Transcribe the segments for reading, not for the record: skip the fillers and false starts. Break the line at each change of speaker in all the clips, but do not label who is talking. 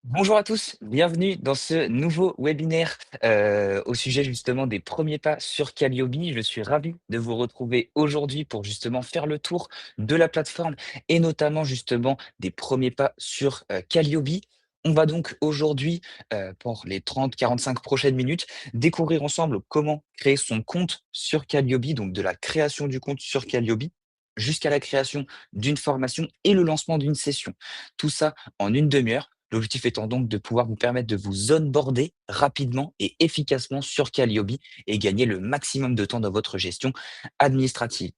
Bonjour à tous, bienvenue dans ce nouveau webinaire au sujet justement des premiers pas sur Calliope. Je suis ravi de vous retrouver aujourd'hui pour justement faire le tour de la plateforme et notamment justement des premiers pas sur Calliope. On va donc aujourd'hui, pour les 30-45 prochaines minutes, découvrir ensemble comment créer son compte sur Calliope, donc de la création du compte sur Calliope jusqu'à la création d'une formation et le lancement d'une session. Tout ça en une demi-heure. L'objectif étant donc de pouvoir vous permettre de vous onboarder rapidement et efficacement sur Calliope et gagner le maximum de temps dans votre gestion administrative.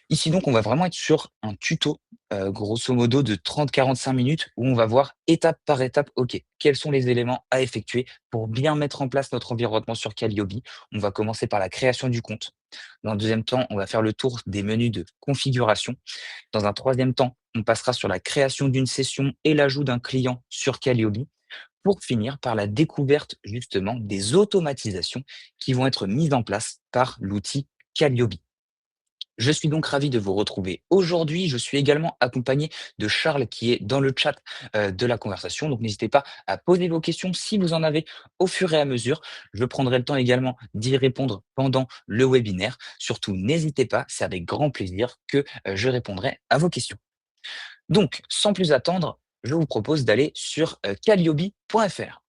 Ici donc, on va vraiment être sur un tuto, grosso modo de 30-45 minutes où on va voir étape par étape, OK, quels sont les éléments à effectuer pour bien mettre en place notre environnement sur Calliope. On va commencer par la création du compte. Dans un deuxième temps, on va faire le tour des menus de configuration. Dans un troisième temps, on passera sur la création d'une session et l'ajout d'un client sur Calliope pour finir par la découverte justement des automatisations qui vont être mises en place par l'outil Calliope. Je suis donc ravi de vous retrouver aujourd'hui. Je suis également accompagné de Charles qui est dans le chat de la conversation. Donc n'hésitez pas à poser vos questions si vous en avez au fur et à mesure. Je prendrai le temps également d'y répondre pendant le webinaire. Surtout, n'hésitez pas, c'est avec grand plaisir que je répondrai à vos questions. Donc, sans plus attendre, je vous propose d'aller sur calliope.fr.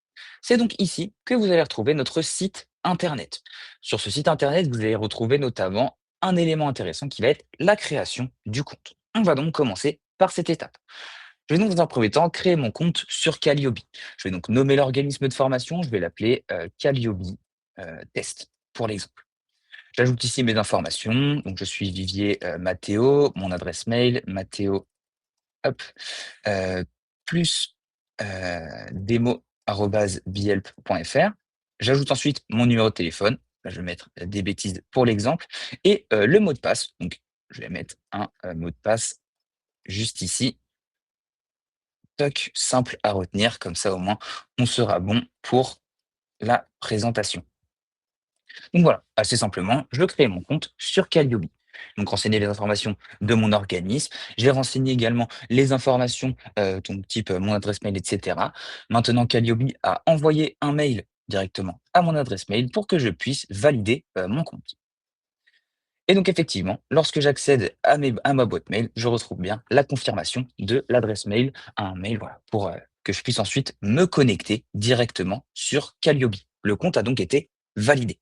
C'est donc ici que vous allez retrouver notre site internet. Sur ce site internet, vous allez retrouver notamment un élément intéressant qui va être la création du compte. On va donc commencer par cette étape. Je vais donc dans un premier temps créer mon compte sur Calliope. Je vais donc nommer l'organisme de formation, je vais l'appeler Calliope Test pour l'exemple. J'ajoute ici mes informations, donc je suis Vivier Matteo, mon adresse mail, Matteo hop, heu, plus, demo@bihelp.fr. J'ajoute ensuite mon numéro de téléphone. Là, je vais mettre des bêtises pour l'exemple et le mot de passe. Donc je vais mettre un, mot de passe juste ici. Toc, simple à retenir, comme ça au moins on sera bon pour la présentation. Donc voilà, assez simplement, je crée mon compte sur Calliope. Donc renseigner les informations de mon organisme. Je vais renseigner également les informations, donc type mon adresse mail, etc. Maintenant, Calliope a envoyé un mail directement à mon adresse mail pour que je puisse valider mon compte. Et donc effectivement, lorsque j'accède à ma boîte mail, je retrouve bien la confirmation de l'adresse mail, un mail voilà, pour que je puisse ensuite me connecter directement sur Calliope. Le compte a donc été validé.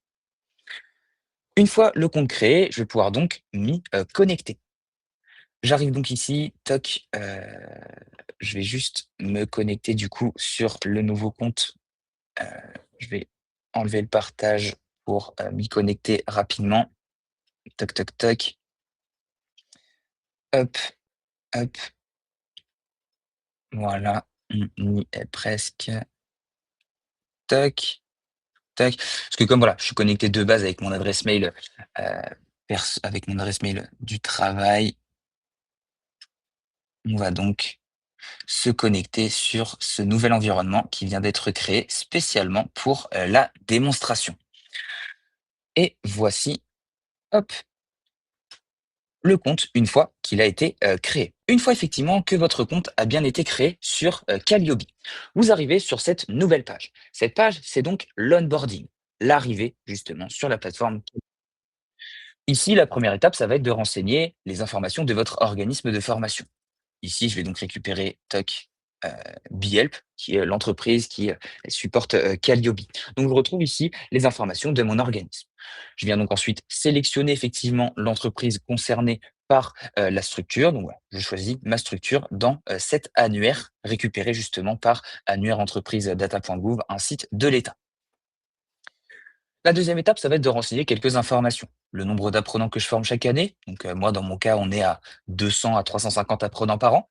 Une fois le compte créé, je vais pouvoir donc m'y, connecter. J'arrive donc ici, toc, je vais juste me connecter du coup sur le nouveau compte. Heu, je vais enlever le partage pour, m'y connecter rapidement. Toc, toc, toc. Hop, hop, voilà, on y est presque. Toc, tac. Parce que comme voilà, je suis connecté de base avec mon adresse mail, avec mon adresse mail du travail, on va donc se connecter sur ce nouvel environnement qui vient d'être créé spécialement pour la démonstration. Et voici, hop, le compte une fois qu'il a été créé. Une fois effectivement que votre compte a bien été créé sur Calliope, vous arrivez sur cette nouvelle page. Cette page, c'est donc l'onboarding, l'arrivée justement sur la plateforme. Ici, la première étape, ça va être de renseigner les informations de votre organisme de formation. Ici, je vais donc récupérer toc, heu, Behelp, qui est l'entreprise qui, supporte, Calliope. Donc je retrouve ici les informations de mon organisme. Je viens donc ensuite sélectionner effectivement l'entreprise concernée par, la structure. Donc voilà, je choisis ma structure dans, cet annuaire récupéré justement par Annuaire entreprise data.gouv, un site de l'État. La deuxième étape, ça va être de renseigner quelques informations. Le nombre d'apprenants que je forme chaque année, donc moi dans mon cas, on est à 200 à 350 apprenants par an.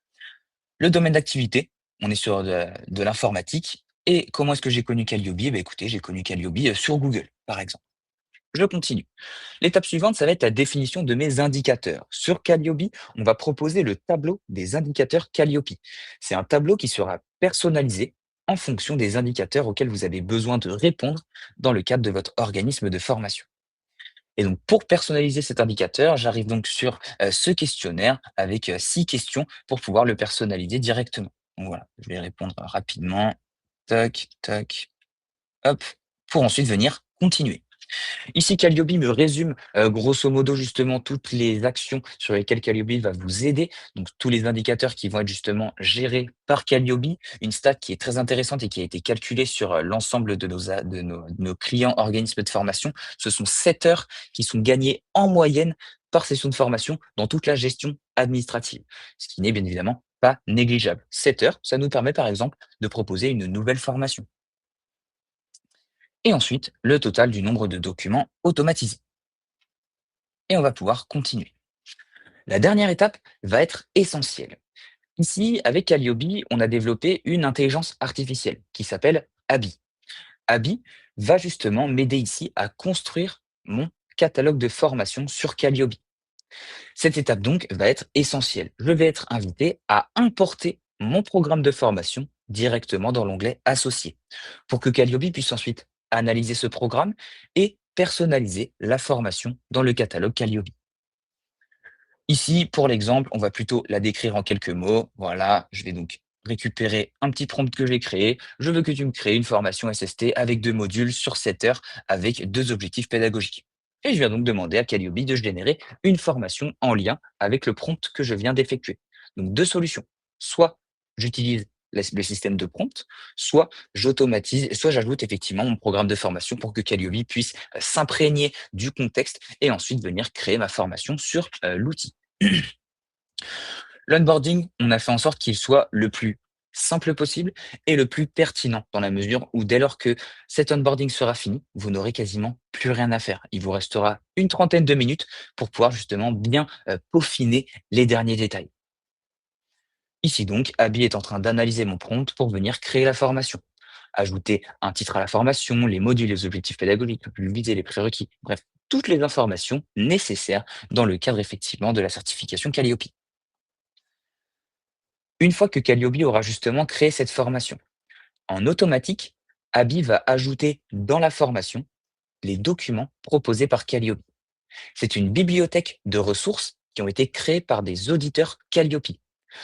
Le domaine d'activité, on est sur de l'informatique. Et comment est-ce que j'ai connu Calliope? Eh écoutez, j'ai connu Calliope sur Google, par exemple. Je continue. L'étape suivante, ça va être la définition de mes indicateurs. Sur Calliope, on va proposer le tableau des indicateurs Calliope. C'est un tableau qui sera personnalisé en fonction des indicateurs auxquels vous avez besoin de répondre dans le cadre de votre organisme de formation. Et donc, pour personnaliser cet indicateur, j'arrive donc sur ce questionnaire avec 6 questions pour pouvoir le personnaliser directement. Donc voilà, je vais répondre rapidement. tac, tac, hop, pour ensuite venir continuer. Ici, Calliope me résume, grosso modo, justement, toutes les actions sur lesquelles Calliope va vous aider. Donc tous les indicateurs qui vont être justement gérés par Calliope. Une stat qui est très intéressante et qui a été calculée sur, l'ensemble de nos clients organismes de formation. Ce sont 7 heures qui sont gagnées en moyenne par session de formation dans toute la gestion administrative. Ce qui n'est bien évidemment pas négligeable. 7 heures, ça nous permet par exemple de proposer une nouvelle formation. Et ensuite, le total du nombre de documents automatisés. Et on va pouvoir continuer. La dernière étape va être essentielle. Ici, avec Calliope, on a développé une intelligence artificielle qui s'appelle Abby. Abby va justement m'aider ici à construire mon catalogue de formation sur Calliope. Cette étape donc va être essentielle. Je vais être invité à importer mon programme de formation directement dans l'onglet Associé pour que Calliope puisse ensuite analyser ce programme et personnaliser la formation dans le catalogue Calliope. Ici, pour l'exemple, on va plutôt la décrire en quelques mots. Voilà, je vais donc récupérer un petit prompt que j'ai créé. Je veux que tu me crées une formation SST avec 2 modules sur 7 heures avec 2 objectifs pédagogiques. Et je viens donc demander à Calliope de générer une formation en lien avec le prompt que je viens d'effectuer. Donc 2 solutions. Soit j'utilise le système de prompt, soit j'ajoute effectivement mon programme de formation pour que Calliope puisse s'imprégner du contexte et ensuite venir créer ma formation sur l'outil. L'onboarding, on a fait en sorte qu'il soit le plus simple possible et le plus pertinent dans la mesure où dès lors que cet onboarding sera fini, vous n'aurez quasiment plus rien à faire. Il vous restera une trentaine de minutes pour pouvoir justement bien peaufiner les derniers détails. Ici donc, Abby est en train d'analyser mon prompt pour venir créer la formation. Ajouter un titre à la formation, les modules, les objectifs pédagogiques, le but et les prérequis, bref, toutes les informations nécessaires dans le cadre effectivement de la certification Calliope. Une fois que Calliope aura justement créé cette formation, en automatique, Abby va ajouter dans la formation les documents proposés par Calliope. C'est une bibliothèque de ressources qui ont été créées par des auditeurs Calliope,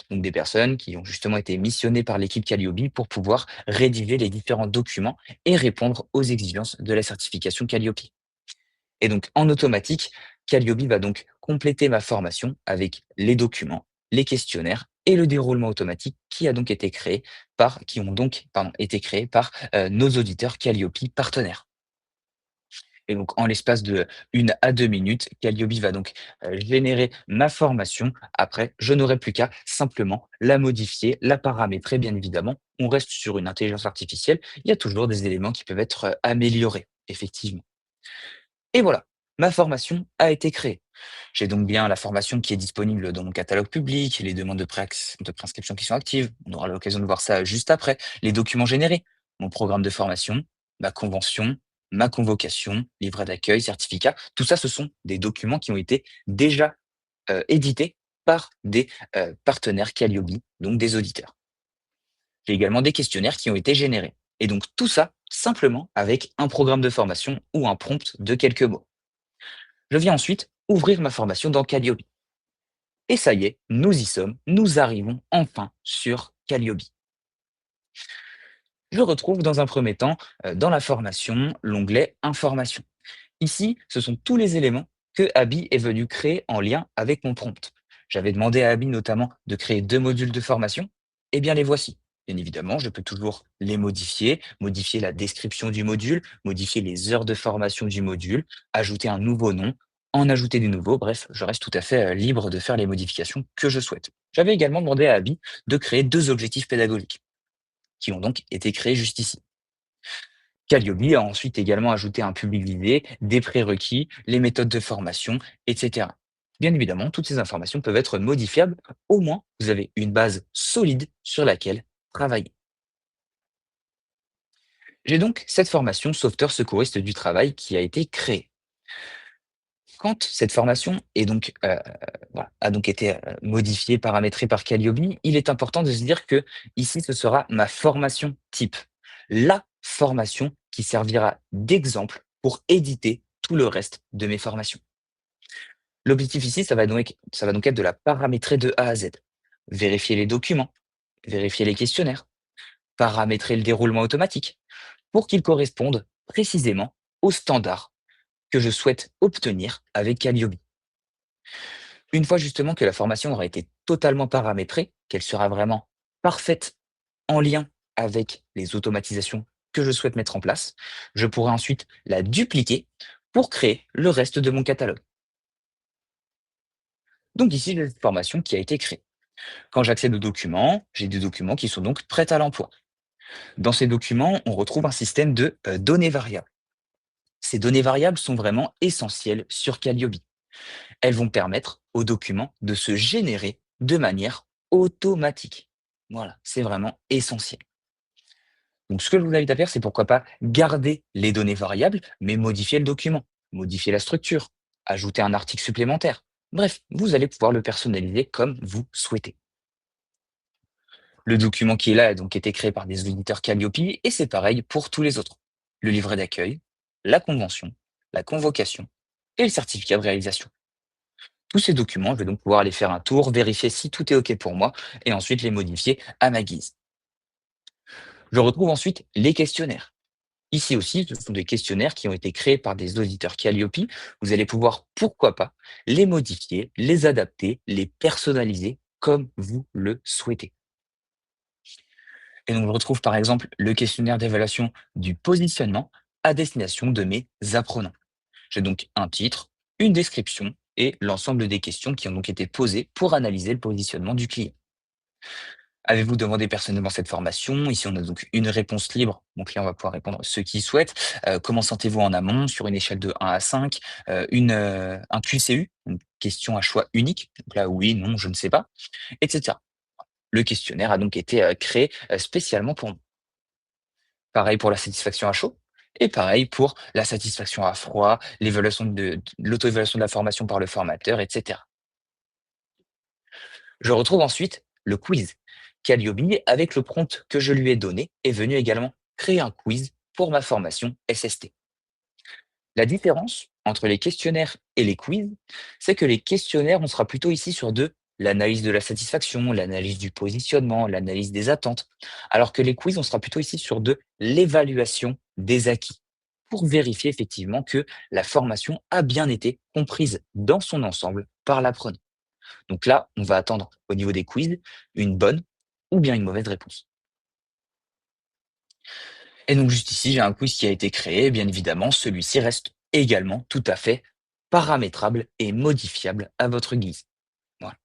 donc des personnes qui ont justement été missionnées par l'équipe Calliope pour pouvoir rédiger les différents documents et répondre aux exigences de la certification Calliope. Et donc, en automatique, Calliope va donc compléter ma formation avec les documents, les questionnaires et le déroulement automatique qui ont donc été créés par nos auditeurs Calliope partenaires. Et donc, en l'espace de 1 à 2 minutes, Calliope va donc générer ma formation. Après, je n'aurai plus qu'à simplement la modifier, la paramétrer, bien évidemment. On reste sur une intelligence artificielle. Il y a toujours des éléments qui peuvent être améliorés, effectivement. Et voilà, ma formation a été créée. J'ai donc bien la formation qui est disponible dans mon catalogue public, les demandes de prescription qui sont actives. On aura l'occasion de voir ça juste après. Les documents générés, mon programme de formation, ma convention, ma convocation, livret d'accueil, certificat. Tout ça, ce sont des documents qui ont été déjà édités par des partenaires Calliope, donc des auditeurs. J'ai également des questionnaires qui ont été générés. Et donc tout ça, simplement avec un programme de formation ou un prompt de quelques mots. Je viens ensuite ouvrir ma formation dans Calliope. Et ça y est, nous y sommes, nous arrivons enfin sur Calliope. Je retrouve dans un premier temps, dans la formation, l'onglet Information. Ici, ce sont tous les éléments que Abby est venu créer en lien avec mon prompt. J'avais demandé à Abby notamment de créer 2 modules de formation. Eh bien, les voici. Bien évidemment, je peux toujours les modifier, modifier la description du module, modifier les heures de formation du module, ajouter un nouveau nom, en ajouter des nouveaux. Bref, je reste tout à fait libre de faire les modifications que je souhaite. J'avais également demandé à Abby de créer 2 objectifs pédagogiques qui ont donc été créés juste ici. Calliope a ensuite également ajouté un public visé, des prérequis, les méthodes de formation, etc. Bien évidemment, toutes ces informations peuvent être modifiables. Au moins, vous avez une base solide sur laquelle travailler. J'ai donc cette formation sauveteur secouriste du travail qui a été créée. Quand cette formation est donc, voilà, a donc été modifiée, paramétrée par Calliope, il est important de se dire que ici, ce sera ma formation type. La formation qui servira d'exemple pour éditer tout le reste de mes formations. L'objectif ici, ça va donc être de la paramétrer de A à Z. Vérifier les documents, vérifier les questionnaires, paramétrer le déroulement automatique pour qu'il corresponde précisément aux standards que je souhaite obtenir avec Calliope. Une fois justement que la formation aura été totalement paramétrée, qu'elle sera vraiment parfaite en lien avec les automatisations que je souhaite mettre en place, je pourrai ensuite la dupliquer pour créer le reste de mon catalogue. Donc ici, j'ai cette formation qui a été créée. Quand j'accède aux documents, j'ai des documents qui sont donc prêts à l'emploi. Dans ces documents, on retrouve un système de données variables. Ces données variables sont vraiment essentielles sur Calliope. Elles vont permettre aux documents de se générer de manière automatique. Voilà, c'est vraiment essentiel. Donc, ce que je vous invite à faire, c'est pourquoi pas garder les données variables, mais modifier le document, modifier la structure, ajouter un article supplémentaire. Bref, vous allez pouvoir le personnaliser comme vous souhaitez. Le document qui est là a donc été créé par des auditeurs Calliope et c'est pareil pour tous les autres. Le livret d'accueil, la convention, la convocation et le certificat de réalisation. Tous ces documents, je vais donc pouvoir aller faire un tour, vérifier si tout est OK pour moi et ensuite les modifier à ma guise. Je retrouve ensuite les questionnaires. Ici aussi, ce sont des questionnaires qui ont été créés par des auditeurs Calliope. Vous allez pouvoir, pourquoi pas, les modifier, les adapter, les personnaliser comme vous le souhaitez. Et donc, je retrouve par exemple le questionnaire d'évaluation du positionnement à destination de mes apprenants. J'ai donc un titre, une description et l'ensemble des questions qui ont donc été posées pour analyser le positionnement du client. Avez-vous demandé personnellement cette formation? Ici, on a donc une réponse libre. Mon client va pouvoir répondre ce qu'il souhaite. Comment sentez-vous en amont sur une échelle de 1 à 5? Un QCU, une question à choix unique. Donc là, oui, non, je ne sais pas, etc. Le questionnaire a donc été créé spécialement pour nous. Pareil pour la satisfaction à chaud et pareil pour la satisfaction à froid, l'évaluation de l'auto-évaluation de la formation par le formateur, etc. Je retrouve ensuite le quiz. Calliope, avec le prompt que je lui ai donné, est venu également créer un quiz pour ma formation SST. La différence entre les questionnaires et les quiz, c'est que les questionnaires, on sera plutôt ici sur de l'analyse de la satisfaction, l'analyse du positionnement, l'analyse des attentes, alors que les quiz, on sera plutôt ici sur de l'évaluation des acquis, pour vérifier effectivement que la formation a bien été comprise dans son ensemble par l'apprenant. Donc là, on va attendre au niveau des quiz une bonne ou bien une mauvaise réponse. Et donc juste ici, j'ai un quiz qui a été créé. Bien évidemment, celui-ci reste également tout à fait paramétrable et modifiable à votre guise. Voilà.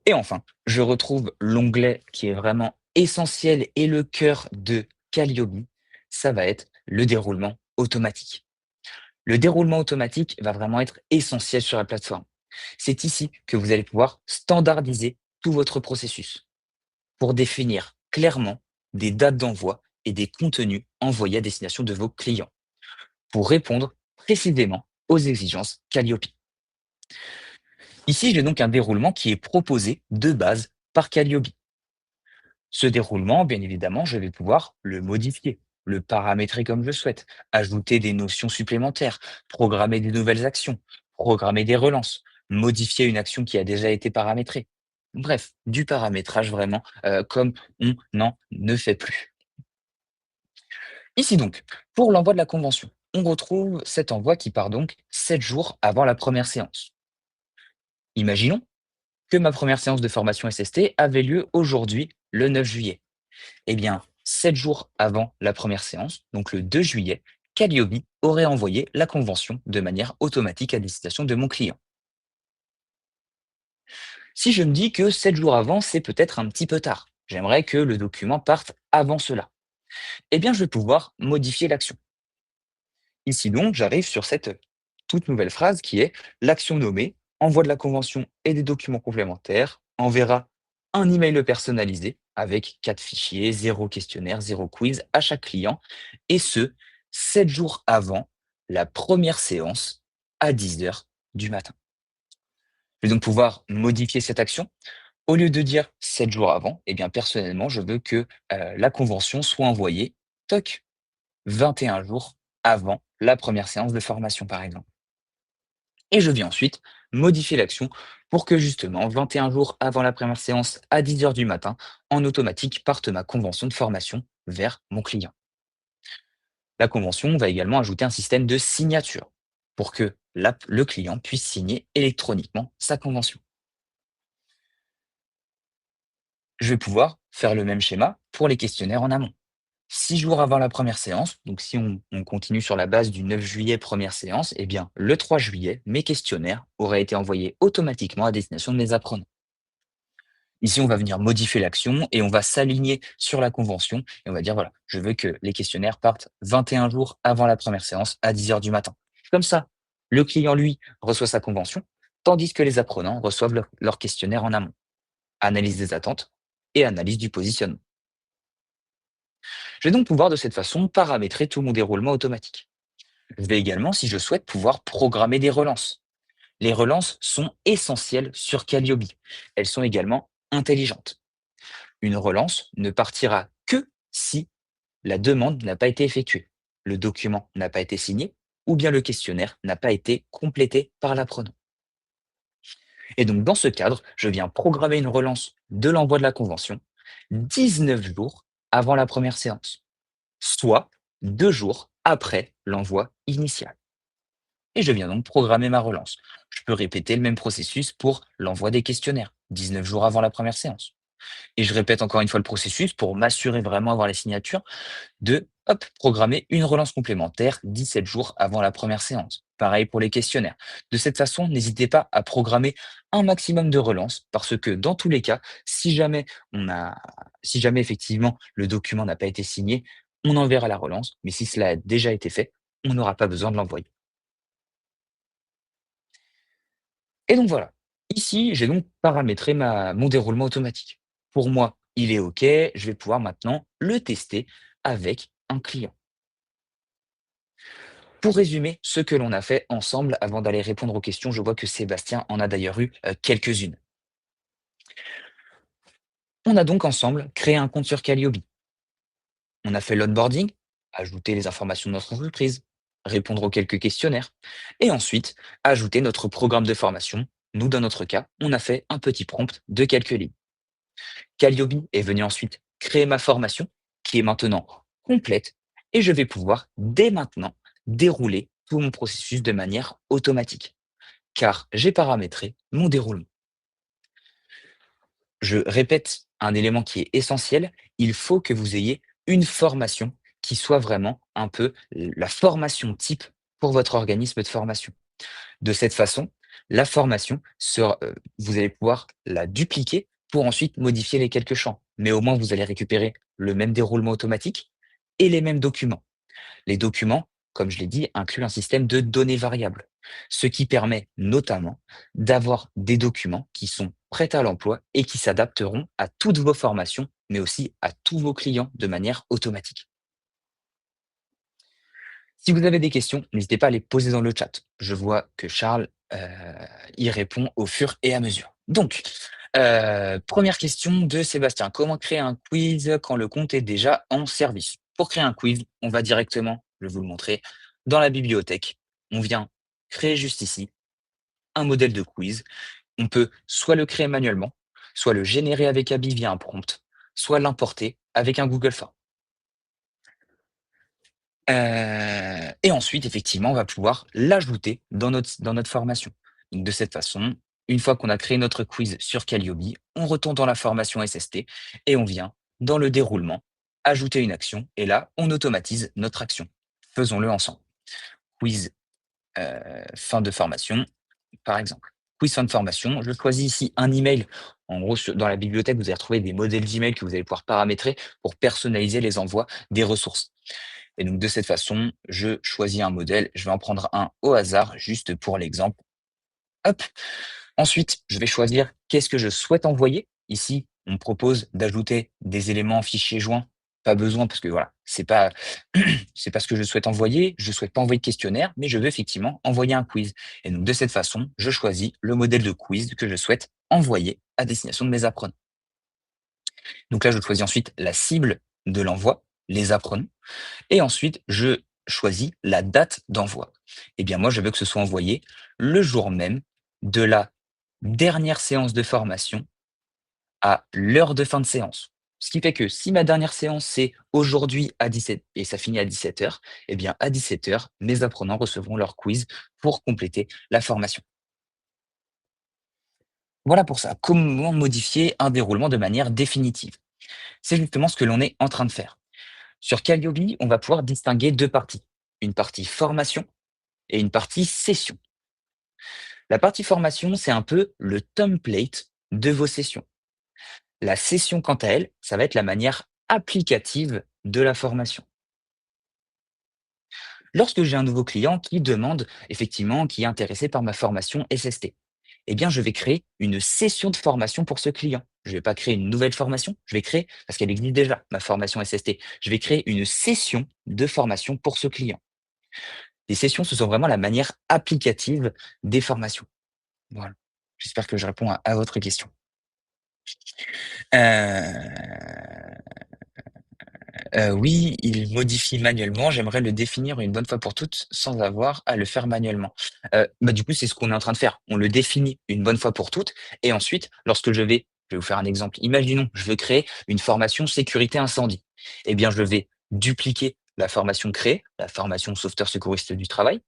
Et enfin, je retrouve l'onglet qui est vraiment essentiel et le cœur de Calliope. Ça va être le déroulement automatique. Le déroulement automatique va vraiment être essentiel sur la plateforme. C'est ici que vous allez pouvoir standardiser tout votre processus pour définir clairement des dates d'envoi et des contenus envoyés à destination de vos clients pour répondre précisément aux exigences Calliope. Ici, j'ai donc un déroulement qui est proposé de base par Calliope. Ce déroulement, bien évidemment, je vais pouvoir le modifier, le paramétrer comme je le souhaite, ajouter des notions supplémentaires, programmer des nouvelles actions, programmer des relances, modifier une action qui a déjà été paramétrée. Bref, du paramétrage vraiment comme on n'en ne fait plus. Ici donc, pour l'envoi de la convention, on retrouve cet envoi qui part donc 7 jours avant la première séance. Imaginons que ma première séance de formation SST avait lieu aujourd'hui, le 9 juillet. Eh bien, 7 jours avant la première séance, donc le 2 juillet, Calliope aurait envoyé la convention de manière automatique à destination de mon client. Si je me dis que 7 jours avant, c'est peut-être un petit peu tard, j'aimerais que le document parte avant cela, eh bien, je vais pouvoir modifier l'action. Ici donc, j'arrive sur cette toute nouvelle phrase qui est l'action nommée envoie de la convention et des documents complémentaires, enverra un email personnalisé avec 4 fichiers, 0 questionnaire, 0 quiz à chaque client, et ce, 7 jours avant la première séance à 10 heures du matin. Je vais donc pouvoir modifier cette action. Au lieu de dire 7 jours avant, eh bien personnellement, je veux que la convention soit envoyée, toc, 21 jours avant la première séance de formation, par exemple. Et je viens ensuite modifier l'action pour que justement 21 jours avant la première séance à 10 heures du matin, en automatique parte ma convention de formation vers mon client. La convention va également ajouter un système de signature pour que le client puisse signer électroniquement sa convention. Je vais pouvoir faire le même schéma pour les questionnaires en amont. 6 jours avant la première séance, donc si on continue sur la base du 9 juillet première séance, eh bien le 3 juillet, mes questionnaires auraient été envoyés automatiquement à destination de mes apprenants. Ici, on va venir modifier l'action et on va s'aligner sur la convention et on va dire, voilà, je veux que les questionnaires partent 21 jours avant la première séance à 10 heures du matin. Comme ça, le client, lui, reçoit sa convention, tandis que les apprenants reçoivent leur questionnaire en amont. Analyse des attentes et analyse du positionnement. Je vais donc pouvoir de cette façon paramétrer tout mon déroulement automatique. Je vais également, si je souhaite, pouvoir programmer des relances. Les relances sont essentielles sur Calliope. Elles sont également intelligentes. Une relance ne partira que si la demande n'a pas été effectuée, le document n'a pas été signé ou bien le questionnaire n'a pas été complété par l'apprenant. Et donc dans ce cadre, je viens programmer une relance de l'envoi de la convention 19 jours avant la première séance, soit 2 jours après l'envoi initial. Et je viens donc programmer ma relance. Je peux répéter le même processus pour l'envoi des questionnaires, 19 jours avant la première séance. Et je répète encore une fois le processus pour m'assurer vraiment avoir les signatures de, hop, programmer une relance complémentaire 17 jours avant la première séance. Pareil pour les questionnaires. De cette façon, n'hésitez pas à programmer un maximum de relances parce que dans tous les cas, si jamais effectivement le document n'a pas été signé, on enverra la relance. Mais si cela a déjà été fait, on n'aura pas besoin de l'envoyer. Et donc voilà. Ici, j'ai donc paramétré mon déroulement automatique. Pour moi, il est OK. Je vais pouvoir maintenant le tester avec un client. Pour résumer ce que l'on a fait ensemble avant d'aller répondre aux questions, je vois que Sébastien en a d'ailleurs eu quelques-unes. On a donc ensemble créé un compte sur Calliope. On a fait l'onboarding, ajouter les informations de notre entreprise, répondre aux quelques questionnaires, et ensuite ajouter notre programme de formation. Nous, dans notre cas, on a fait un petit prompt de quelques lignes. Calliope est venu ensuite créer ma formation, qui est maintenant complète, et je vais pouvoir dès maintenant dérouler tout mon processus de manière automatique, car j'ai paramétré mon déroulement. Je répète un élément qui est essentiel, il faut que vous ayez une formation qui soit vraiment un peu la formation type pour votre organisme de formation. De cette façon, la formation sera, vous allez pouvoir la dupliquer pour ensuite modifier les quelques champs. Mais au moins, vous allez récupérer le même déroulement automatique et les mêmes documents. Les documents, comme je l'ai dit, incluent un système de données variables, ce qui permet notamment d'avoir des documents qui sont prêts à l'emploi et qui s'adapteront à toutes vos formations, mais aussi à tous vos clients de manière automatique. Si vous avez des questions, n'hésitez pas à les poser dans le chat. Je vois que Charles y répond au fur et à mesure. Donc, première question de Sébastien. Comment créer un quiz quand le compte est déjà en service? Pour créer un quiz, on va directement, je vais vous le montrer, dans la bibliothèque. On vient créer juste ici un modèle de quiz. On peut soit le créer manuellement, soit le générer avec Abby via un prompt, soit l'importer avec un Google Form. Et ensuite, effectivement, on va pouvoir l'ajouter dans notre formation. Donc de cette façon, une fois qu'on a créé notre quiz sur Calliope, on retourne dans la formation SST et on vient dans le déroulement, ajouter une action et là, on automatise notre action. Faisons-le ensemble. Quiz, fin de formation, par exemple. Quiz fin de formation, je choisis ici un email. En gros, dans la bibliothèque, vous allez retrouver des modèles d'email que vous allez pouvoir paramétrer pour personnaliser les envois des ressources. Et donc de cette façon, je choisis un modèle, je vais en prendre un au hasard, juste pour l'exemple. Hop. Ensuite, je vais choisir qu'est-ce que je souhaite envoyer. Ici, on me propose d'ajouter des éléments en fichier joint. Pas besoin parce que voilà, c'est pas ce que je souhaite envoyer. Je souhaite pas envoyer de questionnaire, mais je veux effectivement envoyer un quiz. Et donc de cette façon, je choisis le modèle de quiz que je souhaite envoyer à destination de mes apprenants. Donc là, je choisis ensuite la cible de l'envoi, les apprenants. Et ensuite, je choisi la date d'envoi. Eh bien, moi, je veux que ce soit envoyé le jour même de la dernière séance de formation à l'heure de fin de séance. Ce qui fait que si ma dernière séance, c'est aujourd'hui à 17 et ça finit à 17 heures, eh bien, à 17 heures, mes apprenants recevront leur quiz pour compléter la formation. Voilà pour ça. Comment modifier un déroulement de manière définitive? C'est justement ce que l'on est en train de faire. Sur Calliope, on va pouvoir distinguer 2 parties. Une partie formation et une partie session. La partie formation, c'est un peu le template de vos sessions. La session, quant à elle, ça va être la manière applicative de la formation. Lorsque j'ai un nouveau client qui demande, effectivement, qui est intéressé par ma formation SST, eh bien, je vais créer une session de formation pour ce client. Je ne vais pas créer une nouvelle formation, je vais créer, parce qu'elle existe déjà, ma formation SST, je vais créer une session de formation pour ce client. Les sessions, ce sont vraiment la manière applicative des formations. Voilà. J'espère que je réponds à votre question. Heu oui, il modifie manuellement. J'aimerais le définir une bonne fois pour toutes sans avoir à le faire manuellement. Du coup, c'est ce qu'on est en train de faire. On le définit une bonne fois pour toutes et ensuite, lorsque je vais vous faire un exemple. Imaginons, je veux créer une formation sécurité incendie. Eh bien, je vais dupliquer la formation créée, la formation sauveteur secouriste du travail,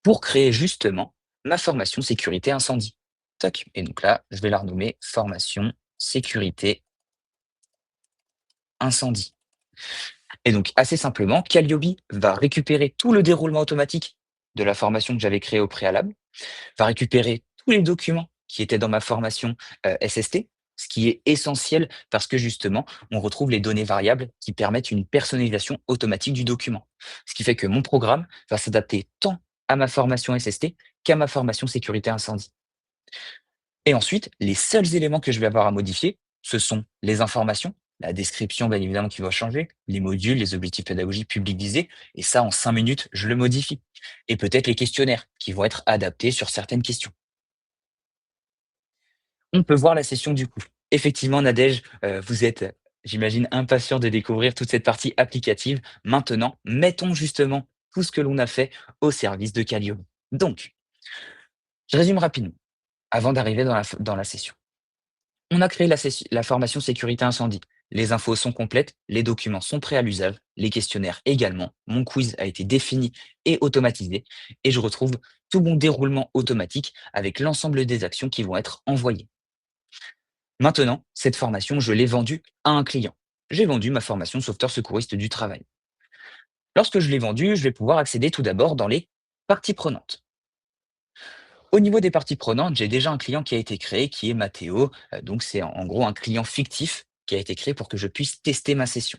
pour créer justement ma formation sécurité incendie. Tac et donc là, je vais la renommer formation sécurité incendie. Et donc, assez simplement, Calliope va récupérer tout le déroulement automatique de la formation que j'avais créée au préalable, va récupérer tous les documents qui étaient dans ma formation SST, ce qui est essentiel parce que justement, on retrouve les données variables qui permettent une personnalisation automatique du document. Ce qui fait que mon programme va s'adapter tant à ma formation SST qu'à ma formation sécurité incendie. Et ensuite, les seuls éléments que je vais avoir à modifier, ce sont les informations, la description bien évidemment qui va changer, les modules, les objectifs pédagogiques publics visés, et ça en 5 minutes, je le modifie. Et peut-être les questionnaires qui vont être adaptés sur certaines questions. On peut voir la session du coup. Effectivement, Nadège, vous êtes, j'imagine, impatient de découvrir toute cette partie applicative. Maintenant, mettons justement tout ce que l'on a fait au service de Calliope. Donc, je résume rapidement avant d'arriver dans la session. On a créé la formation sécurité incendie. Les infos sont complètes, les documents sont prêts à l'usage, les questionnaires également. Mon quiz a été défini et automatisé et je retrouve tout mon déroulement automatique avec l'ensemble des actions qui vont être envoyées. Maintenant, cette formation, je l'ai vendue à un client. J'ai vendu ma formation sauveteur secouriste du travail. Lorsque je l'ai vendue, je vais pouvoir accéder tout d'abord dans les parties prenantes. Au niveau des parties prenantes, j'ai déjà un client qui a été créé, qui est Mathéo. Donc, c'est en gros un client fictif qui a été créé pour que je puisse tester ma session.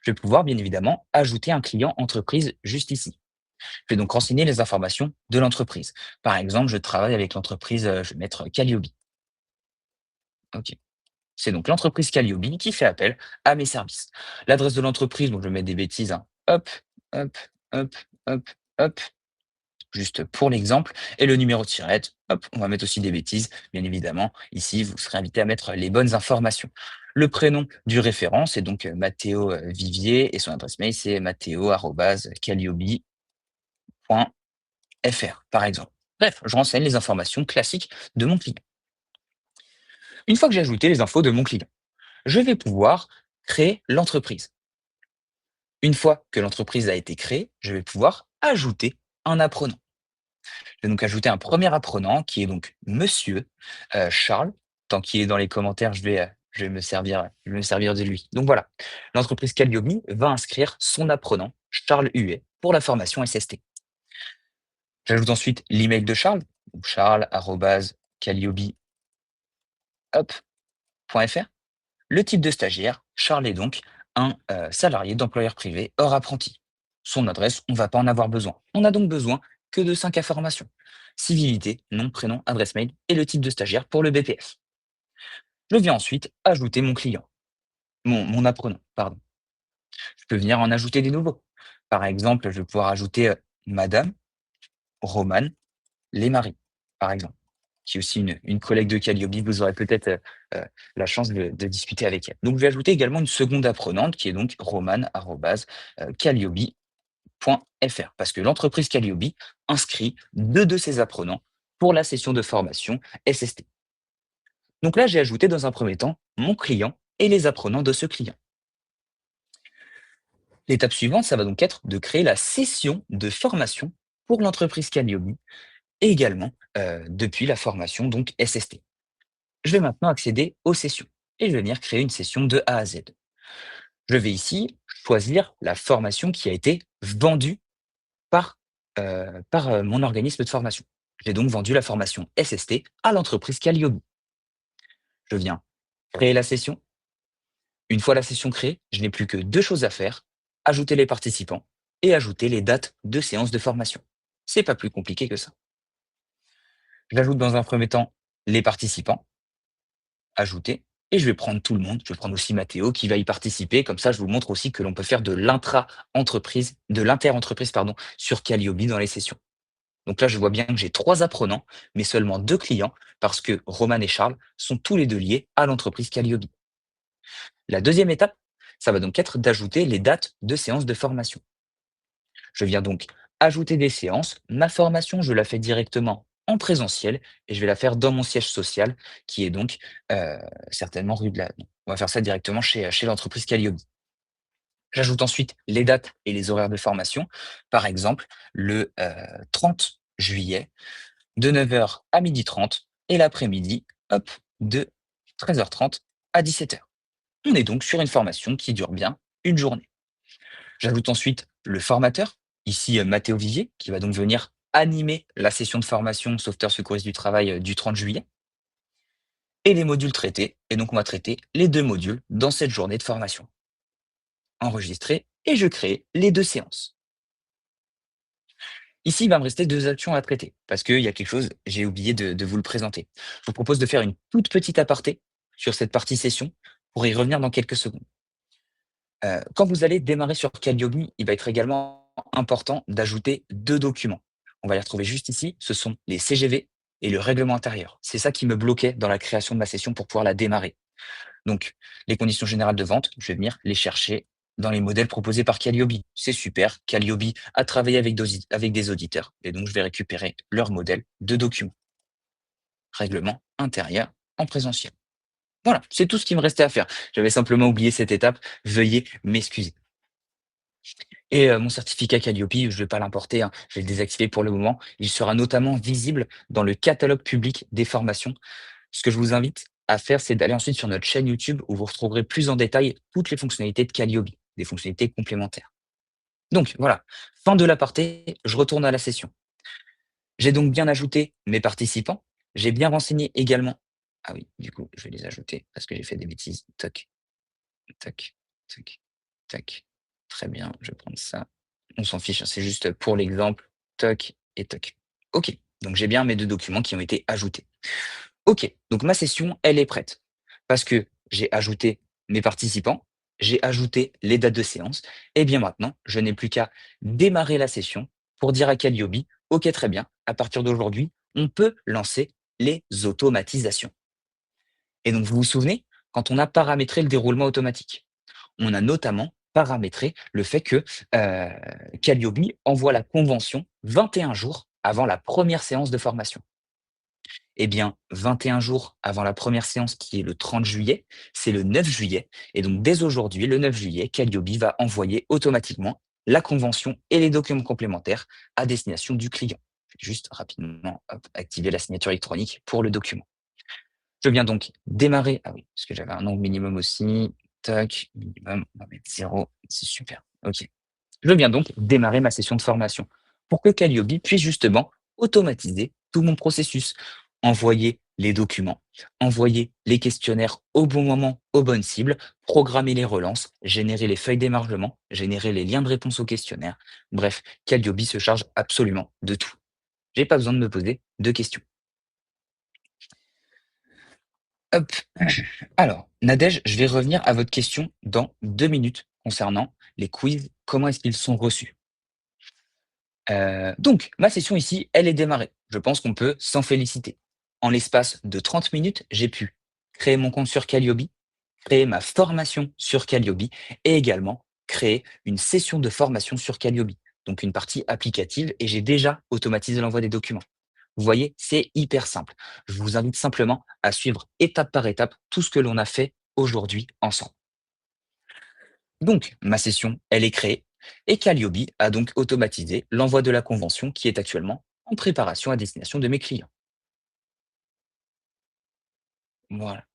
Je vais pouvoir, bien évidemment, ajouter un client entreprise juste ici. Je vais donc renseigner les informations de l'entreprise. Par exemple, je travaille avec l'entreprise, je vais mettre Calliope. OK. C'est donc l'entreprise Calliope qui fait appel à mes services. L'adresse de l'entreprise, donc je vais mettre des bêtises, hein. Hop, hop, hop, hop, hop. Juste pour l'exemple. Et le numéro de tirette, hop, on va mettre aussi des bêtises, bien évidemment. Ici, vous serez invité à mettre les bonnes informations. Le prénom du référent, c'est donc Mathéo Vivier et son adresse mail, c'est matteo@calliope.fr, par exemple. Bref, je renseigne les informations classiques de mon client. Une fois que j'ai ajouté les infos de mon client, je vais pouvoir créer l'entreprise. Une fois que l'entreprise a été créée, je vais pouvoir ajouter un apprenant. Je vais donc ajouter un premier apprenant qui est donc monsieur, Charles. Tant qu'il est dans les commentaires, je vais me servir de lui. Donc voilà, l'entreprise Calliope va inscrire son apprenant, Charles Huet, pour la formation SST. J'ajoute ensuite l'email de Charles, donc charles@calliope, hop, .fr. Le type de stagiaire, Charles est donc un, salarié d'employeur privé hors apprenti. Son adresse, on ne va pas en avoir besoin. On a donc besoin que de 5 informations. Civilité, nom, prénom, adresse mail et le type de stagiaire pour le BPF. Je viens ensuite ajouter mon client, mon apprenant, pardon. Je peux venir en ajouter des nouveaux. Par exemple, je vais pouvoir ajouter, madame Romane Lesmarie, par exemple, qui est aussi une collègue de Calliope. Vous aurez peut-être, la chance de discuter avec elle. Donc je vais ajouter également une seconde apprenante qui est donc romane@calliope.fr. parce que l'entreprise Calliope inscrit deux de ses apprenants pour la session de formation SST. Donc là, j'ai ajouté dans un premier temps mon client et les apprenants de ce client. L'étape suivante, ça va donc être de créer la session de formation pour l'entreprise Calliope et également depuis la formation donc SST. Je vais maintenant accéder aux sessions et je vais venir créer une session de A à Z. Je vais ici choisir la formation qui a été vendue par mon organisme de formation. J'ai donc vendu la formation SST à l'entreprise Calliope. Je viens créer la session. Une fois la session créée, je n'ai plus que deux choses à faire, ajouter les participants et ajouter les dates de séances de formation. C'est pas plus compliqué que ça. J'ajoute dans un premier temps les participants, ajouter, et je vais prendre tout le monde. Je vais prendre aussi Mathéo qui va y participer. Comme ça, je vous montre aussi que l'on peut faire de l'intra-entreprise, de l'inter-entreprise, pardon, sur Calliope dans les sessions. Donc là, je vois bien que j'ai 3 apprenants, mais seulement 2 clients, parce que Roman et Charles sont tous les 2 liés à l'entreprise Calliope. La deuxième étape, ça va donc être d'ajouter les dates de séances de formation. Je viens donc ajouter des séances. Ma formation, je la fais directement en présentiel et je vais la faire dans mon siège social, qui est donc certainement rue de la. On va faire ça directement chez l'entreprise Calliope. J'ajoute ensuite les dates et les horaires de formation. Par exemple, le 30 juillet, de 9 heures à 12h30 et l'après-midi, hop, de 13h30 à 17h. On est donc sur une formation qui dure bien une journée. J'ajoute ensuite le formateur, ici Mathéo Vivier, qui va donc venir animer la session de formation sauveteur secouriste du travail du 30 juillet, et les modules traités. Et donc on va traiter les deux modules dans cette journée de formation. Enregistrer et je crée les deux séances. Ici, il va me rester deux actions à traiter, parce qu'il y a quelque chose, j'ai oublié de vous le présenter. Je vous propose de faire une toute petite aparté sur cette partie session pour y revenir dans quelques secondes. Quand vous allez démarrer sur Calliope, il va être également important d'ajouter deux documents. On va les retrouver juste ici, ce sont les CGV et le règlement intérieur. C'est ça qui me bloquait dans la création de ma session pour pouvoir la démarrer. Donc, les conditions générales de vente, je vais venir les chercher dans les modèles proposés par Calliope. C'est super, Calliope a travaillé avec des auditeurs et donc je vais récupérer leur modèle de document. Règlement intérieur en présentiel. Voilà, c'est tout ce qui me restait à faire. J'avais simplement oublié cette étape, veuillez m'excuser. Et mon certificat Calliope, je ne vais pas l'importer, hein, je vais le désactiver pour le moment. Il sera notamment visible dans le catalogue public des formations. Ce que je vous invite à faire, c'est d'aller ensuite sur notre chaîne YouTube où vous retrouverez plus en détail toutes les fonctionnalités de Calliope, des fonctionnalités complémentaires. Donc voilà, fin de l'aparté, je retourne à la session. J'ai donc bien ajouté mes participants, j'ai bien renseigné également. Ah oui, du coup, je vais les ajouter parce que j'ai fait des bêtises. Toc, tac, tac, tac. Très bien, je vais prendre ça. On s'en fiche, hein, c'est juste pour l'exemple. Toc et toc. OK, donc j'ai bien mes deux documents qui ont été ajoutés. OK, donc ma session, elle est prête. Parce que j'ai ajouté mes participants, j'ai ajouté les dates de séance, et bien maintenant, je n'ai plus qu'à démarrer la session pour dire à Calliope, OK, très bien, à partir d'aujourd'hui, on peut lancer les automatisations. Et donc, vous vous souvenez, quand on a paramétré le déroulement automatique, on a notamment paramétré le fait que Calliope envoie la convention 21 jours avant la première séance de formation. Eh bien, 21 jours avant la première séance qui est le 30 juillet, c'est le 9 juillet. Et donc, dès aujourd'hui, le 9 juillet, Calliope va envoyer automatiquement la convention et les documents complémentaires à destination du client. Je vais juste rapidement activer la signature électronique pour le document. Je viens donc démarrer. Ah oui, parce que j'avais un nombre minimum aussi. Tac, minimum, on va mettre 0. C'est super. OK. Je viens donc démarrer ma session de formation pour que Calliope puisse justement automatiser tout mon processus, envoyer les documents, envoyer les questionnaires au bon moment, aux bonnes cibles, programmer les relances, générer les feuilles d'émargement, générer les liens de réponse aux questionnaires. Bref, Calliope se charge absolument de tout. J'ai pas besoin de me poser de questions. Hop. Alors, Nadège, je vais revenir à votre question dans 2 minutes concernant les quiz. Comment est-ce qu'ils sont reçus? Donc ma session ici, elle est démarrée. Je pense qu'on peut s'en féliciter. En l'espace de 30 minutes, j'ai pu créer mon compte sur Calliope, créer ma formation sur Calliope et également créer une session de formation sur Calliope. donc une partie applicative, et j'ai déjà automatisé l'envoi des documents. Vous voyez, c'est hyper simple. Je vous invite simplement à suivre étape par étape tout ce que l'on a fait aujourd'hui ensemble. Donc, ma session, elle est créée et Calliope a donc automatisé l'envoi de la convention qui est actuellement en préparation à destination de mes clients. Voilà.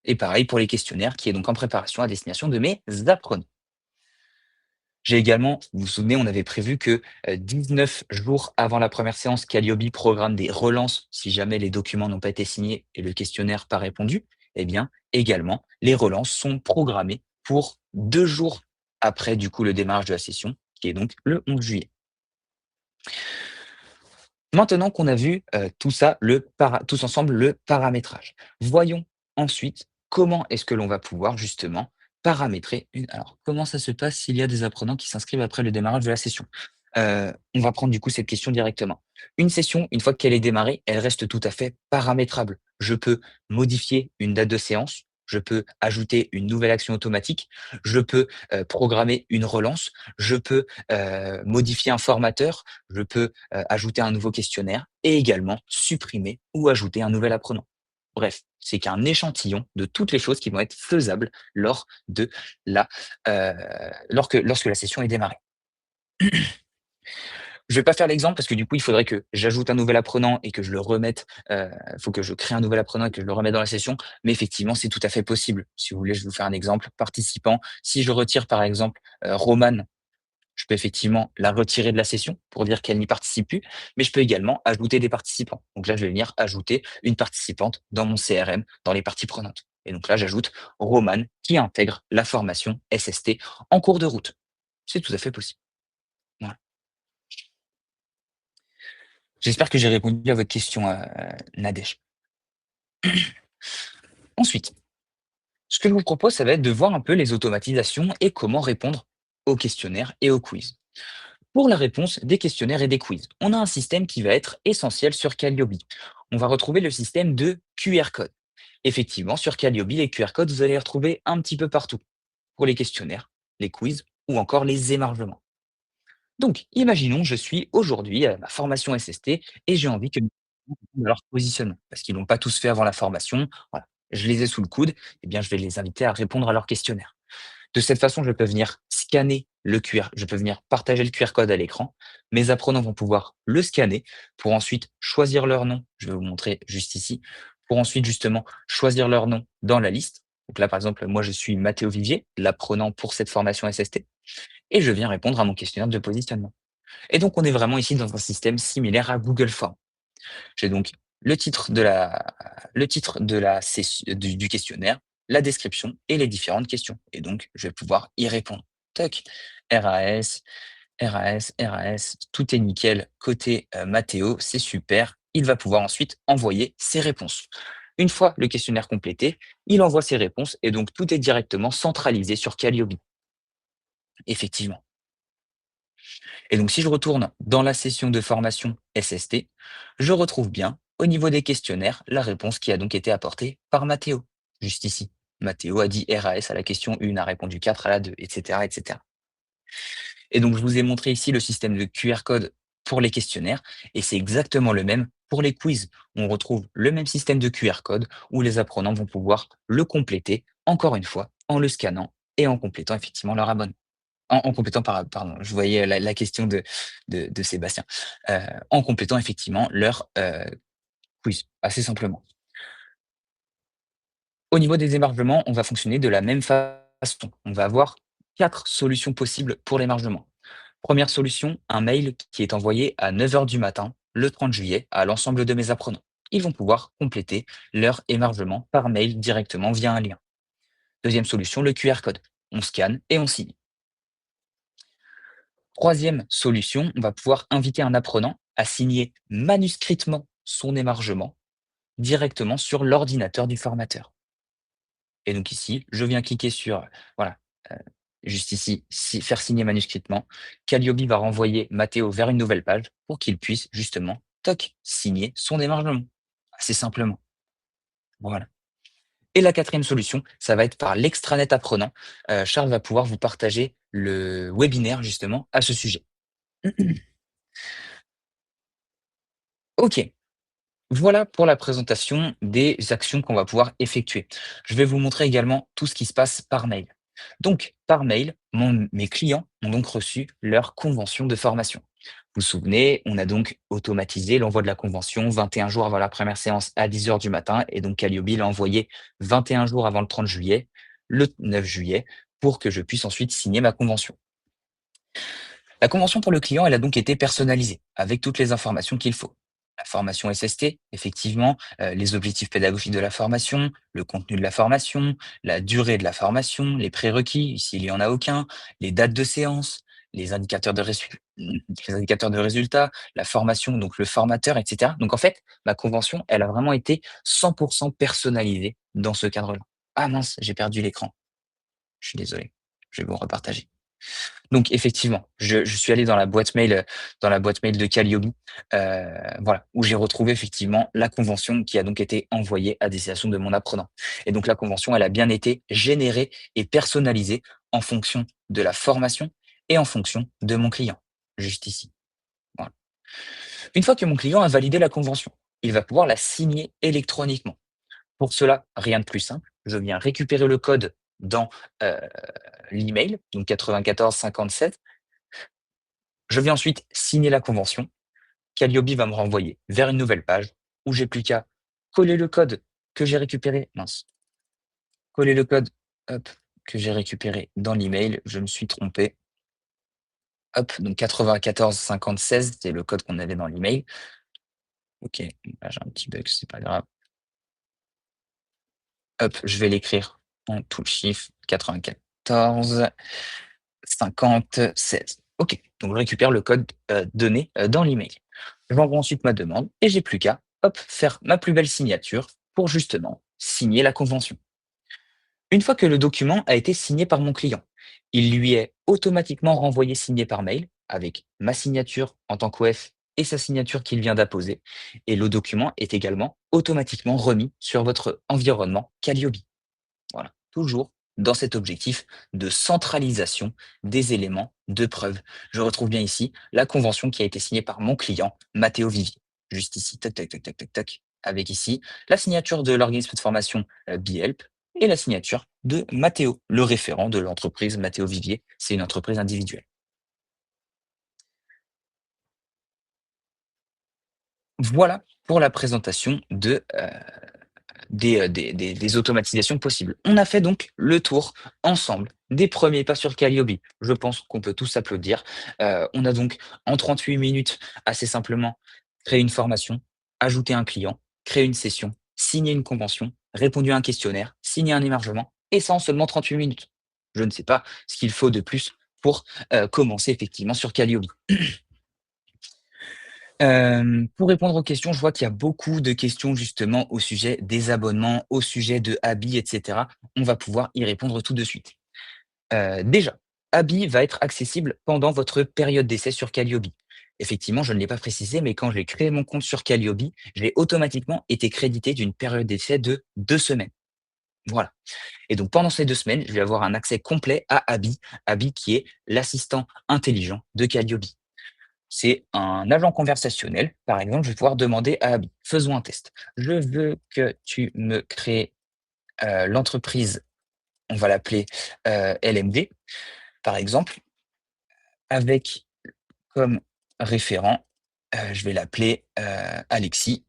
Et pareil pour les questionnaires qui est donc en préparation à destination de mes apprenants. J'ai également, vous vous souvenez, on avait prévu que 19 jours avant la première séance, Calliope programme des relances si jamais les documents n'ont pas été signés et le questionnaire pas répondu. Eh bien, également, les relances sont programmées pour 2 jours après du coup le démarrage de la session, qui est donc le 11 juillet. Maintenant qu'on a vu tout ça, tous ensemble, le paramétrage. Voyons ensuite comment est-ce que l'on va pouvoir justement paramétrer une. Alors, comment ça se passe s'il y a des apprenants qui s'inscrivent après le démarrage de la session? On va prendre du coup cette question directement. Une session, une fois qu'elle est démarrée, elle reste tout à fait paramétrable. Je peux modifier une date de séance, je peux ajouter une nouvelle action automatique, je peux programmer une relance, je peux modifier un formateur, je peux ajouter un nouveau questionnaire et également supprimer ou ajouter un nouvel apprenant. Bref, c'est qu'un échantillon de toutes les choses qui vont être faisables lors de la, heu, lorsque la session est démarrée. Je vais pas faire l'exemple parce que du coup, il faudrait que j'ajoute un nouvel apprenant et que je le remette, il faut que je crée un nouvel apprenant et que je le remette dans la session. Mais effectivement, c'est tout à fait possible. Si vous voulez, je vais vous faire un exemple. Participant, si je retire par exemple, Romane, je peux effectivement la retirer de la session pour dire qu'elle n'y participe plus, mais je peux également ajouter des participants. Donc là, je vais venir ajouter une participante dans mon CRM, dans les parties prenantes. Et donc là, j'ajoute Romane qui intègre la formation SST en cours de route. C'est tout à fait possible. Voilà. J'espère que j'ai répondu à votre question, Nadège. Ensuite, ce que je vous propose, ça va être de voir un peu les automatisations et comment répondre aux questionnaires et aux quiz. Pour la réponse des questionnaires et des quiz, on a un système qui va être essentiel sur Calliope. On va retrouver le système de QR code. Effectivement, sur Calliope, les QR codes, vous allez les retrouver un petit peu partout, pour les questionnaires, les quiz ou encore les émargements. Donc, imaginons, je suis aujourd'hui à ma formation SST et j'ai envie que de leur positionnement, parce qu'ils l'ont pas tous fait avant la formation. Voilà, je les ai sous le coude, eh bien, je vais les inviter à répondre à leur questionnaire. De cette façon, je peux venir scanner le QR, je peux venir partager le QR code à l'écran. Mes apprenants vont pouvoir le scanner pour ensuite choisir leur nom. Je vais vous montrer juste ici. Pour ensuite, justement, choisir leur nom dans la liste. Donc là, par exemple, moi, je suis Mathéo Vivier, l'apprenant pour cette formation SST, et je viens répondre à mon questionnaire de positionnement. Et donc, on est vraiment ici dans un système similaire à Google Forms. J'ai donc le titre de du questionnaire, la description et les différentes questions. Et donc, je vais pouvoir y répondre. Toc, RAS, RAS, RAS, tout est nickel. Côté Mathéo, c'est super. Il va pouvoir ensuite envoyer ses réponses. Une fois le questionnaire complété, il envoie ses réponses et donc tout est directement centralisé sur Calliope. Effectivement. Et donc, si je retourne dans la session de formation SST, je retrouve bien, au niveau des questionnaires, la réponse qui a donc été apportée par Mathéo, juste ici. Mathéo a dit RAS à la question 1, a répondu 4 à la 2, etc., etc. Et donc, je vous ai montré ici le système de QR code pour les questionnaires, et c'est exactement le même pour les quiz. On retrouve le même système de QR code où les apprenants vont pouvoir le compléter, encore une fois, en le scannant et en complétant effectivement leur abonnement. En complétant pardon, je voyais la question de Sébastien. En complétant effectivement leur, quiz, assez simplement. Au niveau des émargements, on va fonctionner de la même façon. On va avoir 4 solutions possibles pour l'émargement. Première solution, un mail qui est envoyé à 9 heures du matin, le 30 juillet, à l'ensemble de mes apprenants. Ils vont pouvoir compléter leur émargement par mail directement via un lien. Deuxième solution, le QR code. On scanne et on signe. Troisième solution, on va pouvoir inviter un apprenant à signer manuscritement son émargement directement sur l'ordinateur du formateur. Et donc ici, je viens cliquer sur, voilà, heu, juste ici, faire signer manuscritement. Calliope va renvoyer Mathéo vers une nouvelle page pour qu'il puisse justement, toc, signer son émargement, assez simplement. Voilà. Et la quatrième solution, ça va être par l'extranet apprenant. Charles va pouvoir vous partager le webinaire justement à ce sujet. OK. Voilà pour la présentation des actions qu'on va pouvoir effectuer. Je vais vous montrer également tout ce qui se passe par mail. Donc, par mail, mes clients ont donc reçu leur convention de formation. Vous vous souvenez, on a donc automatisé l'envoi de la convention 21 jours avant la première séance à 10 heures du matin. Et donc, Calliope l'a envoyé 21 jours avant le 30 juillet, le 9 juillet, pour que je puisse ensuite signer ma convention. La convention pour le client, elle a donc été personnalisée avec toutes les informations qu'il faut. La formation SST, effectivement, les objectifs pédagogiques de la formation, le contenu de la formation, la durée de la formation, les prérequis, s'il n'y en a aucun, les dates de séance, les indicateurs de résultats, la formation, donc le formateur, etc. Donc en fait, ma convention, elle a vraiment été 100% personnalisée dans ce cadre-là. Ah mince, j'ai perdu l'écran. Je suis désolé. Je vais vous repartager. Donc effectivement, je suis allé dans la boîte mail de Calliope, voilà, où j'ai retrouvé effectivement la convention qui a donc été envoyée à destination de mon apprenant. Et donc la convention, elle a bien été générée et personnalisée en fonction de la formation et en fonction de mon client, juste ici, voilà. Une fois que mon client a validé la convention, il va pouvoir la signer électroniquement. Pour cela, rien de plus simple, je viens récupérer le code dans, heu, l'email, donc 9457. Je viens ensuite signer la convention. Calliope va me renvoyer vers une nouvelle page où j'ai plus qu'à coller le code que j'ai récupéré. Mince, coller le code, hop, que j'ai récupéré dans l'email. Je me suis trompé. Hop, donc 94 50 16, c'est le code qu'on avait dans l'email. Ok, là j'ai un petit bug, c'est pas grave. Hop, je vais l'écrire en tout le chiffre 94 50 16. Ok, donc je récupère le code donné dans l'email. J'envoie ensuite ma demande et j'ai plus qu'à hop, faire ma plus belle signature pour justement signer la convention. Une fois que le document a été signé par mon client, il lui est automatiquement renvoyé signé par mail avec ma signature en tant qu'OF et sa signature qu'il vient d'apposer. Et le document est également automatiquement remis sur votre environnement Calliope. Voilà, toujours dans cet objectif de centralisation des éléments de preuve. Je retrouve bien ici la convention qui a été signée par mon client, Matteo Vivier. Juste ici, tac, tac, tac, tac, tac, tac, avec ici la signature de l'organisme de formation BeHelp et la signature de Matteo, le référent de l'entreprise Matteo Vivier. C'est une entreprise individuelle. Voilà pour la présentation des automatisations possibles. On a fait donc le tour ensemble des premiers pas sur Calliope. Je pense qu'on peut tous applaudir. On a donc en 38 minutes assez simplement créé une formation, ajouté un client, créé une session, signé une convention, répondu à un questionnaire, signé un émargement et ça en seulement 38 minutes. Je ne sais pas ce qu'il faut de plus pour commencer effectivement sur Calliope. Pour répondre aux questions, je vois qu'il y a beaucoup de questions justement au sujet des abonnements, au sujet de Abi et cetera. On va pouvoir y répondre tout de suite. Déjà, Abi va être accessible pendant votre période d'essai sur Calliope. Effectivement, je ne l'ai pas précisé, mais quand j'ai créé mon compte sur Calliope, j'ai automatiquement été crédité d'une période d'essai de 2 semaines. Voilà, et donc pendant ces 2 semaines, je vais avoir un accès complet à Abi, Abi qui est l'assistant intelligent de Calliope. C'est un agent conversationnel. Par exemple, je vais pouvoir demander à Abby, faisons un test. Je veux que tu me crées l'entreprise, on va l'appeler LMD, par exemple, avec comme référent, je vais l'appeler Alexis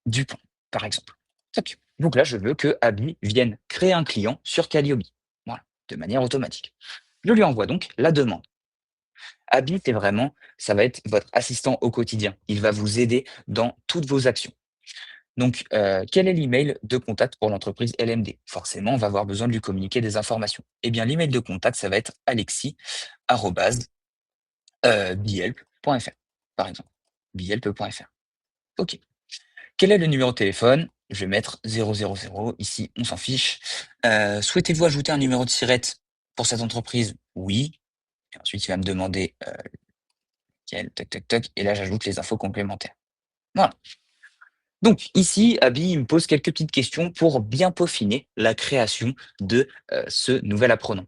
Dupont, par exemple. Tac. Donc là, je veux que Abby vienne créer un client sur Calliope. Voilà, de manière automatique. Je lui envoie donc la demande. Abby, c'est vraiment, ça va être votre assistant au quotidien. Il va vous aider dans toutes vos actions. Donc, quel est l'email de contact pour l'entreprise LMD? Forcément, on va avoir besoin de lui communiquer des informations. Eh bien, l'email de contact, ça va être alexis@bihelp.fr, par exemple. bihelp.fr. OK. Quel est le numéro de téléphone? Je vais mettre 000. Ici, on s'en fiche. Souhaitez-vous ajouter un numéro de SIRET pour cette entreprise? Oui. Et ensuite, il va me demander, quel tac, tac, tac, et là, j'ajoute les infos complémentaires. Voilà. Donc ici, Abby il me pose quelques petites questions pour bien peaufiner la création de ce nouvel apprenant.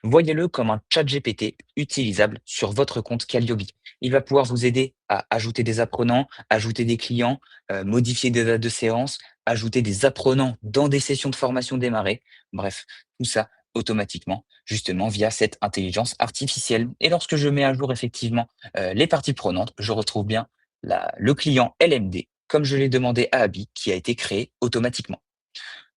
Voyez-le comme un chat GPT utilisable sur votre compte Calliope. Il va pouvoir vous aider à ajouter des apprenants, ajouter des clients, modifier des dates de séance, ajouter des apprenants dans des sessions de formation démarrées. Bref, tout ça automatiquement, justement via cette intelligence artificielle. Et lorsque je mets à jour effectivement les parties prenantes, je retrouve bien le client LMD, comme je l'ai demandé à Abby, qui a été créé automatiquement.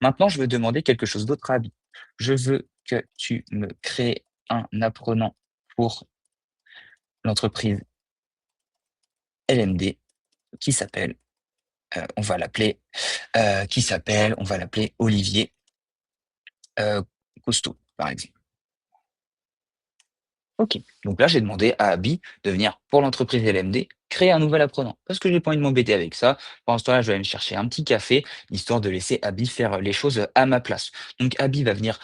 Maintenant, je veux demander quelque chose d'autre à Abby. Je veux que tu me crées un apprenant pour l'entreprise LMD qui s'appelle, on va l'appeler, on va l'appeler Olivier Costaud, par exemple. OK. Donc là, j'ai demandé à Abby de venir pour l'entreprise LMD créer un nouvel apprenant parce que j'ai pas envie de m'embêter avec ça. Pendant ce temps-là, je vais aller me chercher un petit café histoire de laisser Abby faire les choses à ma place. Donc Abby va venir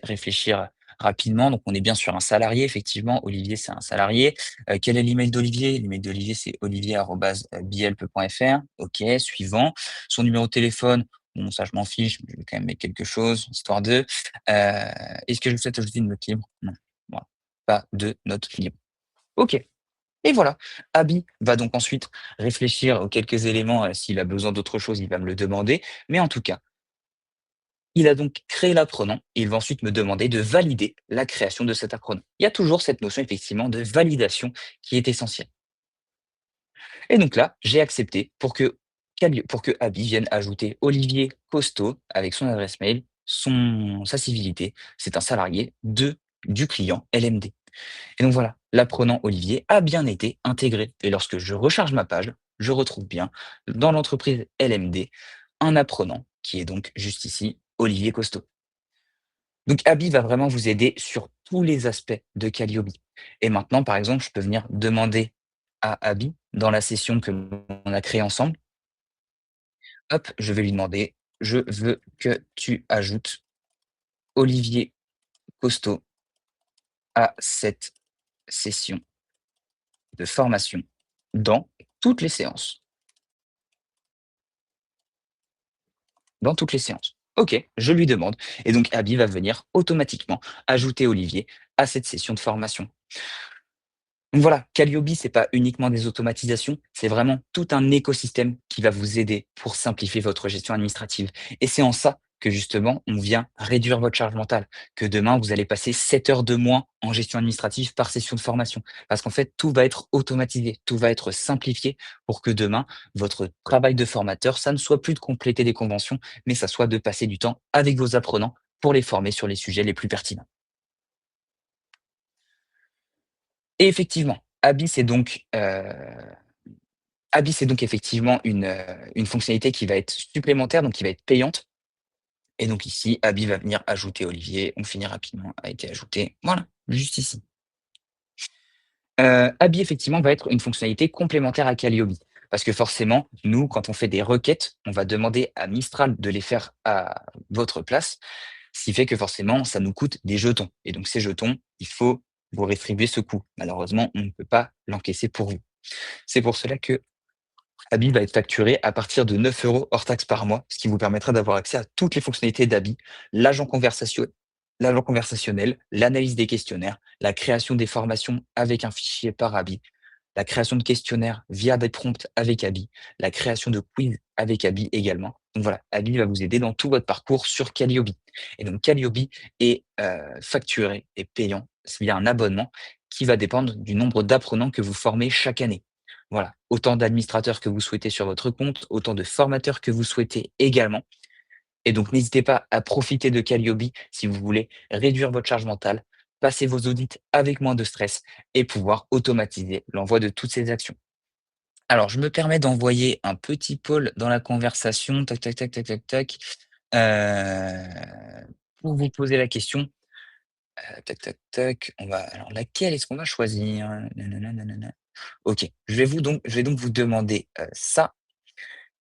réfléchir rapidement. Donc on est bien sur un salarié, effectivement. Olivier, c'est un salarié. Quel est l'email d'Olivier? L'email d'Olivier, c'est olivier@bielp.fr. OK, suivant. Son numéro de téléphone, bon, ça, je m'en fiche, mais je vais quand même mettre quelque chose, histoire de. Est-ce que je souhaite ajouter une note libre? Non. Voilà, pas de note libre. OK, et voilà. Abby va donc ensuite réfléchir aux quelques éléments, s'il a besoin d'autre chose, il va me le demander. Mais en tout cas, il a donc créé l'apprenant et il va ensuite me demander de valider la création de cet apprenant. Il y a toujours cette notion effectivement de validation qui est essentielle. Et donc là, j'ai accepté pour que Abby vienne ajouter Olivier Costaud avec son adresse mail, sa civilité. C'est un salarié du client LMD. Et donc voilà, l'apprenant Olivier a bien été intégré. Et lorsque je recharge ma page, je retrouve bien dans l'entreprise LMD un apprenant qui est donc juste ici, Olivier Costaud. Donc Abby va vraiment vous aider sur tous les aspects de Calliope. Et maintenant, par exemple, je peux venir demander à Abby dans la session que l'on a créée ensemble, hop, je vais lui demander, je veux que tu ajoutes Olivier Costaud à cette session de formation dans toutes les séances. Dans toutes les séances. OK, je lui demande et donc Abby va venir automatiquement ajouter Olivier à cette session de formation. Donc voilà, Calliope, c'est pas uniquement des automatisations, c'est vraiment tout un écosystème qui va vous aider pour simplifier votre gestion administrative. Et c'est en ça que justement, on vient réduire votre charge mentale, que demain, vous allez passer 7 heures de moins en gestion administrative par session de formation. Parce qu'en fait, tout va être automatisé, tout va être simplifié pour que demain, votre travail de formateur, ça ne soit plus de compléter des conventions, mais ça soit de passer du temps avec vos apprenants pour les former sur les sujets les plus pertinents. Et effectivement, Abby, c'est donc effectivement une fonctionnalité qui va être supplémentaire, donc qui va être payante. Et donc ici, Abby va venir ajouter Olivier. On finit rapidement, a été ajouté. Voilà, juste ici. Abby, effectivement, va être une fonctionnalité complémentaire à Calliope. Parce que forcément, nous, quand on fait des requêtes, on va demander à Mistral de les faire à votre place, ce qui fait que forcément, ça nous coûte des jetons. Et donc ces jetons, il faut vous rétribuer ce coût. Malheureusement, on ne peut pas l'encaisser pour vous. C'est pour cela que Abby va être facturé à partir de 9 euros hors taxe par mois, ce qui vous permettra d'avoir accès à toutes les fonctionnalités d'Abby, l'agent conversation l'agent conversationnel, l'analyse des questionnaires, la création des formations avec un fichier par Abby, la création de questionnaires via des prompts avec Abby, la création de quiz avec Abby également. Donc voilà, Abby va vous aider dans tout votre parcours sur Calliope. Et donc Calliope est facturé et payant via un abonnement qui va dépendre du nombre d'apprenants que vous formez chaque année. Voilà, autant d'administrateurs que vous souhaitez sur votre compte, autant de formateurs que vous souhaitez également. Et donc n'hésitez pas à profiter de Calliope si vous voulez réduire votre charge mentale, passer vos audits avec moins de stress et pouvoir automatiser l'envoi de toutes ces actions. Alors, je me permets d'envoyer un petit poll dans la conversation, tac, tac, tac, tac, tac, tac, pour vous poser la question. Tac, tac, tac. Alors, laquelle est-ce qu'on va choisir? Nanana, nanana. Ok, je vais donc vous demander ça.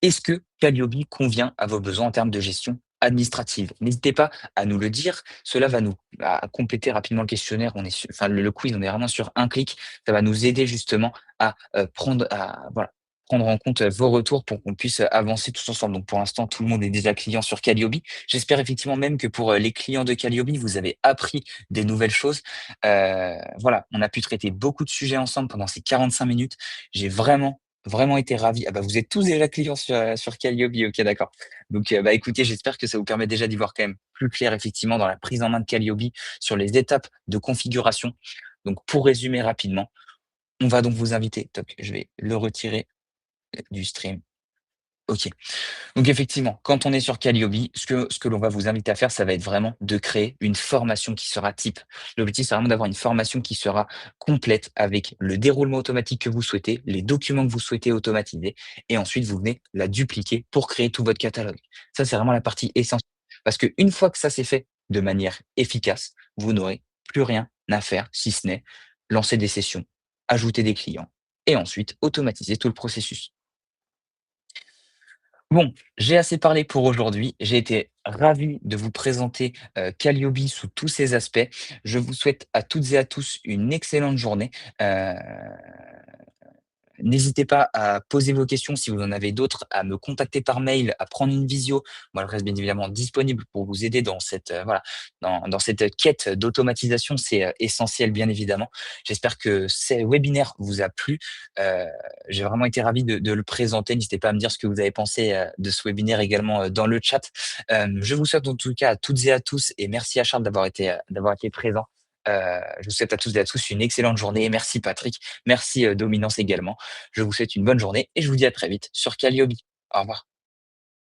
Est-ce que Calliope convient à vos besoins en termes de gestion administrative? N'hésitez pas à nous le dire. Cela va nous à compléter rapidement le questionnaire. Enfin, le quiz, on est vraiment sur un clic. Ça va nous aider justement à voilà, prendre en compte, vos retours pour qu'on puisse, avancer tous ensemble. Donc pour l'instant, tout le monde est déjà client sur Calliope. J'espère effectivement même que pour, les clients de Calliope, vous avez appris des nouvelles choses. Voilà, on a pu traiter beaucoup de sujets ensemble pendant ces 45 minutes. J'ai vraiment, vraiment été ravi. Ah bah, vous êtes tous déjà clients sur Calliope, OK, d'accord. Donc, bah, écoutez, j'espère que ça vous permet déjà d'y voir quand même plus clair effectivement dans la prise en main de Calliope, sur les étapes de configuration. Donc pour résumer rapidement, on va donc vous inviter toc, je vais le retirer, du stream. OK. Donc effectivement, quand on est sur Calliope, ce que l'on va vous inviter à faire, ça va être vraiment de créer une formation qui sera type. L'objectif, c'est vraiment d'avoir une formation qui sera complète avec le déroulement automatique que vous souhaitez, les documents que vous souhaitez automatiser et ensuite vous venez la dupliquer pour créer tout votre catalogue. Ça, c'est vraiment la partie essentielle parce qu'une fois que ça c'est fait de manière efficace, vous n'aurez plus rien à faire si ce n'est lancer des sessions, ajouter des clients et ensuite automatiser tout le processus. Bon, j'ai assez parlé pour aujourd'hui. J'ai été ravi de vous présenter, Calliope sous tous ses aspects. Je vous souhaite à toutes et à tous une excellente journée. Heu N'hésitez pas à poser vos questions si vous en avez d'autres, à me contacter par mail, à prendre une visio. Moi, je reste bien évidemment disponible pour vous aider dans cette, voilà, dans cette quête d'automatisation. C'est, essentiel, bien évidemment. J'espère que ce webinaire vous a plu. Heu, j'ai vraiment été ravi de le présenter. N'hésitez pas à me dire ce que vous avez pensé, de ce webinaire également, dans le chat. Je vous souhaite en tout cas à toutes et à tous et merci à Charles d'avoir été présent. Je vous souhaite à toutes et à tous une excellente journée. Merci Patrick. Merci, Dominance également. Je vous souhaite une bonne journée et je vous dis à très vite sur Calliope. Au revoir.